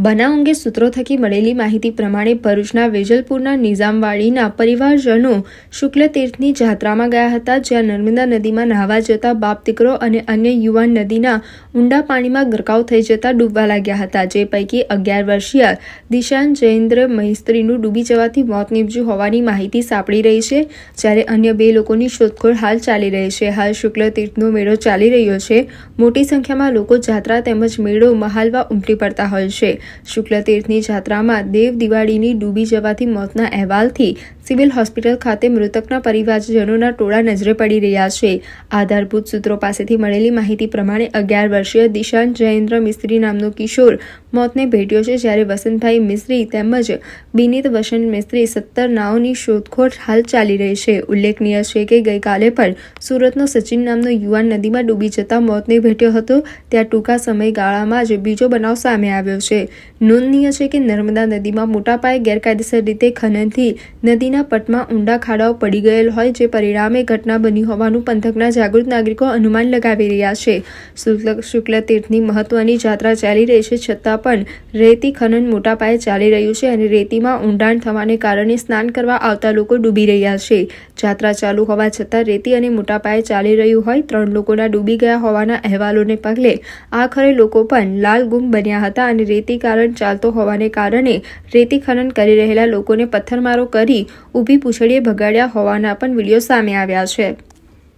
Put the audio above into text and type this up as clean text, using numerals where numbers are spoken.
બનાવ અંગે સૂત્રો થકી મળેલી માહિતી પ્રમાણે ભરૂચના વેજલપુરના નિઝામવાડીના પરિવારજનો શુક્લતીર્થની જાત્રામાં ગયા હતા, જ્યાં નર્મદા નદીમાં નહાવા જતા બાપ દીકરો અને અન્ય યુવાન નદીના ઊંડા પાણીમાં ગરકાવ થઈ જતા ડૂબવા લાગ્યા હતા, જે પૈકી 11 વર્ષીય દિશાન જયેન્દ્ર મહેસ્ત્રીનું ડૂબી જવાથી મોત નીપજ્યું હોવાની માહિતી સાંપડી રહી છે, જ્યારે અન્ય 2 લોકોની શોધખોળ હાલ ચાલી રહી છે। હાલ શુક્લતીર્થનો મેળો ચાલી રહ્યો છે। મોટી સંખ્યામાં લોકો જાત્રા તેમજ મેળો મહાલવા ઉમટી પડતા હોય છે। શુક્લતીર્થની જાત્રામાં દેવ દિવાળીની ડૂબી જવાથી મોતના અહેવાલથી સિવિલ હોસ્પિટલ ખાતે મૃતકના પરિવારજનોના ટોળા નજરે પડી રહ્યા છે। આધારભૂત સૂત્રો પાસેથી મળેલી માહિતી પ્રમાણે 11 વર્ષીય દિશાન જયેન્દ્ર મિસ્ત્રી નામનો કિશોર મોતને ભેટ્યો છે, જ્યારે વસંતભાઈ મિસ્ત્રી તેમજ બિનિત વસંત મિસ્ત્રી 17 નાઓની શોધખોળ હાલ ચાલી રહી છે। ઉલ્લેખનીય છે કે ગઈકાલે પણ સુરતનો સચિન નામનો યુવાન નદીમાં ડૂબી જતા મોતને ભેટ્યો હતો, ત્યાં ટૂંકા સમયગાળામાં જ બીજો બનાવ સામે આવ્યો છે। નોંધનીય છે કે નર્મદા નદીમાં મોટા પાયે ગેરકાયદેસર રીતે ખનનથી નદીના પટમાં ઊંડા ખાડાઓ પડી ગયેલ હોય, જે પરિણામે ઘટના બની હોવાનું પંથકના જાગૃત નાગરિકો અનુમાન લગાવી રહ્યા છે। શુક્લતીર્થની મહત્વની જાત્રા ચાલી રહી છે, છતાં પણ રેતી ખનન મોટા પાયે ચાલી રહ્યું છે અને રેતીમાં ઊંડાણ થવાને કારણે સ્નાન કરવા આવતા લોકો ડૂબી રહ્યા છે। જાત્રા ચાલુ હોવા છતાં રેતી અને મોટા પાયે ચાલી રહ્યું હોય 3 લોકોના ડૂબી ગયા હોવાના અહેવાલોને પગલે આખરે લોકો પણ લાલ ગુમ બન્યા હતા અને રેતી કારણ ચાલતો હોવાને કારણે રેતી ખનન કરી રહેલા લોકોને પથ્થરમારો કરી ઊભી પૂંછડીએ ભગાડ્યા હોવાના પણ વિડીયો સામે આવ્યા છે।